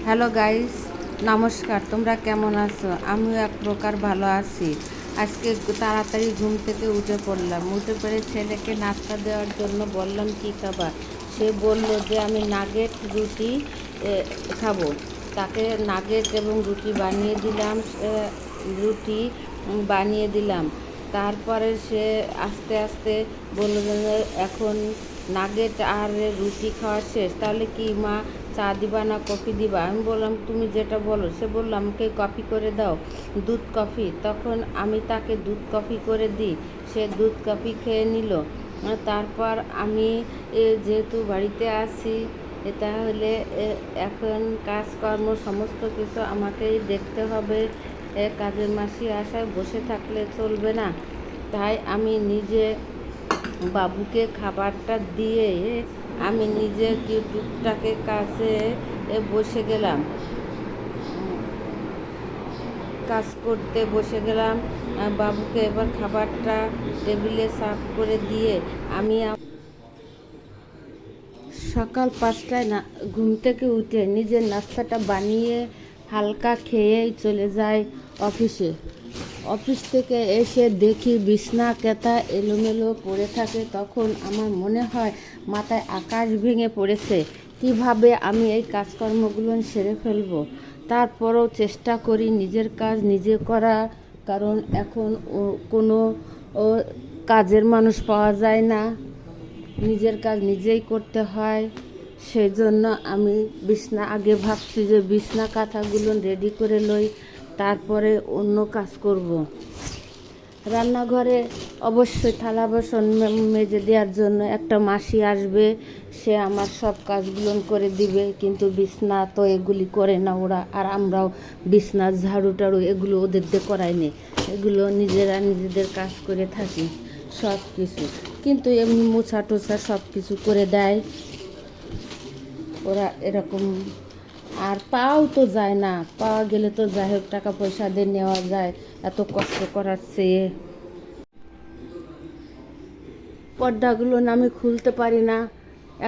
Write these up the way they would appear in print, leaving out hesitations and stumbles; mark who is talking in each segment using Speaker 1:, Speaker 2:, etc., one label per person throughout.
Speaker 1: Hello guys, নমস্কার। তোমরা কেমন আছো? আমিও এক প্রকার ভালো আছি। আজকে তাড়াতাড়ি ঘুম থেকে উঠে পড়লাম। উঠে পড়ে ছেলেকে নাস্তা দেওয়ার জন্য বললাম কি খাবার। সে বলল যে আমি নাগেট রুটি খাবো। তাকে নাগেট এবং রুটি বানিয়ে দিলাম। রুটি বানিয়ে দিলাম। তারপরে সে আস্তে আস্তে বলল যে এখন নাগেট আর রুটি খাওয়া শেষ, তাহলে কি মা চা দিবা না কফি দিবা? আমি বললাম তুমি যেটা বলো। সে বললো আমাকে কফি করে দাও, দুধ কফি। তখন আমি তাকে দুধ কফি করে দিই। সে দুধ কফি খেয়ে নিল। তারপর আমি যেহেতু বাড়িতে আছি তাহলে এখন কাজকর্ম সমস্ত কিছু আমাকেই দেখতে হবে। কাজের মাসি আসায় বসে থাকলে চলবে না। তাই আমি নিজে বাবুকে খাবারটা দিয়ে আমি নিজে টুকটাকে কাছে বসে গেলাম, কাজ করতে বসে গেলাম। বাবুকে এবার খাবারটা টেবিলে সার্ভ করে দিয়ে আমি সকাল 5টায় ঘুম থেকে উঠে নিজের নাস্তাটা বানিয়ে হালকা খেয়েই চলে যাই অফিসে। অফিস থেকে এসে দেখি বিছনা কেতা এলোমেলো পড়ে থাকে। তখন আমার মনে হয় মাথায় আকাশ ভেঙে পড়েছে। কিভাবে আমি এই কাজকর্মগুলো সেরে ফেলবো। তারপরও চেষ্টা করি নিজের কাজ নিজে করা, কারণ এখন কোনো কাজের মানুষ পাওয়া যায় না। নিজের কাজ নিজেই করতে হয়। সেই জন্য আমি আগে ভাবছি যে বিছনা কাঁথাগুলো রেডি করে লই, তারপরে অন্য কাজ করব। রান্নাঘরে অবশ্যই থালা বাসন মেজে দেওয়ার জন্য একটা মাসি আসবে। সে আমার সব কাজগুলো করে দিবে, কিন্তু বিছনা তো এগুলি করে না ওরা। আর আমরাও বিছনা ঝাড়ু টাড়ু এগুলো ওদের দিয়ে করাইনি, এগুলো নিজেরা নিজেদের কাজ করে থাকি সব কিছু। কিন্তু এমনি মোছা টোছা সব কিছু করে দেয় ওরা এরকম। আর পাওয়াও তো যায় না, পাওয়া গেলে তো যাই হোক টাকা পয়সা দিয়ে নেওয়া যায়, এত কষ্ট করার চেয়ে। পর্দাগুলো আমি খুলতে পারি না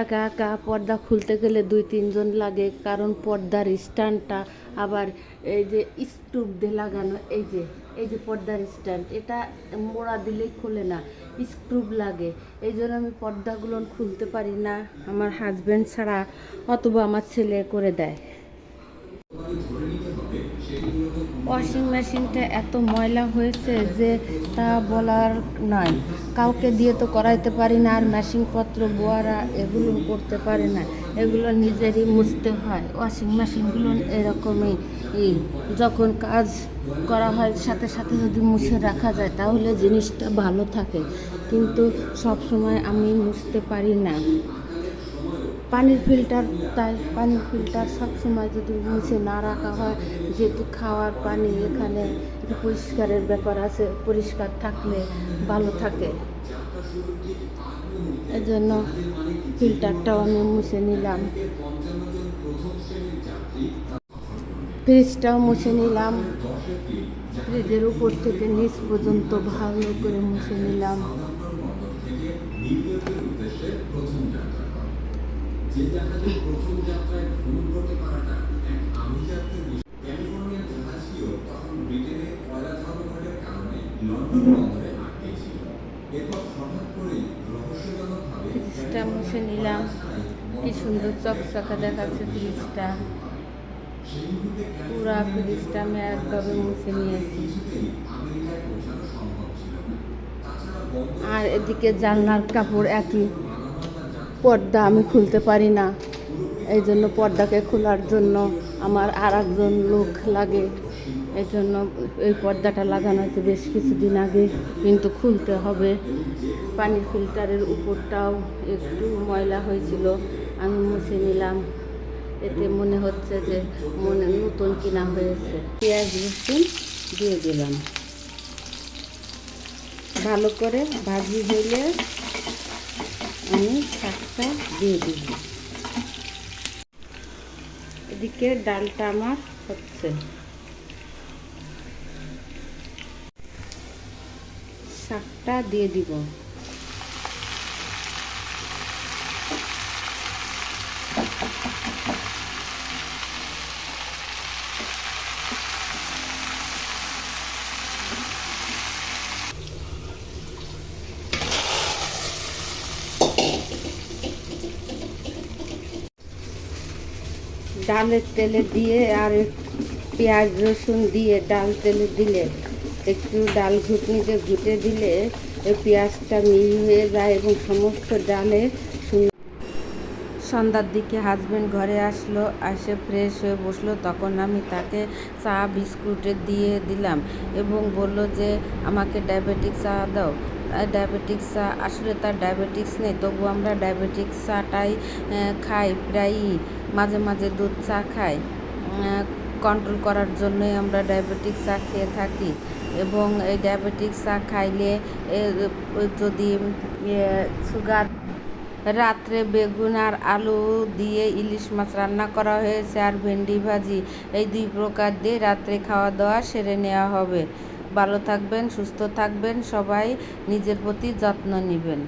Speaker 1: একা একা। পর্দা খুলতে গেলে 2-3 জন লাগে, কারণ পর্দার স্ট্যান্ডটা আবার এই যে স্ক্রু দিয়ে লাগানো। এই যে পর্দার স্ট্যান্ড, এটা মোড়া দিলেই খোলে না, স্ক্রু লাগে। এই জন্য আমি পর্দাগুলো খুলতে পারি না। আমার হাজব্যান্ড ছাড়া অথবা আমার ছেলে করে দেয়। ওয়াশিং মেশিনটা এত ময়লা হয়েছে যে তা বলার নয়। কাউকে দিয়ে তো করাইতে পারি না, আর মেশিনপত্র বোয়ারা এগুলো করতে পারে না, এগুলো নিজেরই মুছতে হয়। ওয়াশিং মেশিনগুলো এরকমই, যখন কাজ করা হয় সাথে সাথে যদি মুছে রাখা যায় তাহলে জিনিসটা ভালো থাকে, কিন্তু সব সময় আমি মুছতে পারি না। পানির ফিল্টার, তাই পানির ফিল্টার সবসময় যদি মুছে না রাখা হয়, যেহেতু খাওয়ার পানি এখানে একটু পরিষ্কারের ব্যাপার আছে, পরিষ্কার থাকলে ভালো থাকে। এজন্য ফিল্টারটাও আমি মুছে নিলাম, ফ্রিজটাও মুছে নিলাম। ফ্রিজের উপর থেকে নিচ পর্যন্ত ভালো করে মুছে নিলাম। ফ্রিজটা মুছে নিলাম। কি সুন্দর চকচকা দেখাচ্ছে ফ্রিজটা। পুরা ফ্রিজটা আমি একভাবে মুছে নিয়েছি। আর এদিকে জানলার কাপড় একই, পর্দা আমি খুলতে পারি না। এই জন্য পর্দাকে খোলার জন্য আমার আর একজন লোক লাগে। এই জন্য এই পর্দাটা লাগানো হয়েছে বেশ কিছুদিন আগে, কিন্তু খুলতে হবে। পানির ফিল্টারের উপরটাও একটু ময়লা হয়েছিল, আমি মুছে নিলাম। এতে মনে হচ্ছে যে নতুন কিনা হয়েছে। পেঁয়াজ রসুন দিয়ে দিলাম, ভালো করে ভাজি হইলে আমি শাকটা দিয়ে দিব। এদিকে ডালটা আমার হচ্ছে, শাকটা দিয়ে দিব। ডালের তেলে দিয়ে আর পেঁয়াজ রসুন দিয়ে ডাল তেলে দিলে একটু ডাল ঘুটনিতে ঘুটে দিলে পেঁয়াজটা মিহি হয়ে যায় এবং সমস্ত ডালে সন্ধ্যার দিকে হাজব্যান্ড ঘরে আসলো, এসে ফ্রেশ হয়ে বসলো। তখন আমি তাকে চা বিস্কুটে দিয়ে দিলাম এবং বলল যে আমাকে ডায়াবেটিক চা দাও। ডায়াবেটিক চা, আসলে তার ডায়াবেটিক্স নেই, তবু আমরা ডায়াবেটিক চাটাই খাই প্রায়ই, মাঝে মাঝে দুধ চা খাই। কন্ট্রোল করার জন্যই আমরা ডায়াবেটিক চা খেয়ে থাকি। এবং এই ডায়াবেটিক চা খাইলে যদি সুগার, রাত্রে বেগুন আর আলু দিয়ে ইলিশ মাছ রান্না করা হয়েছে আর ভেন্ডি ভাজি, এই 2 প্রকার দিয়ে রাত্রে খাওয়া দাওয়া সেরে নেওয়া হবে। ভালো থাকবেন, সুস্থ থাকবেন, সবাই নিজের প্রতি যত্ন নেবেন।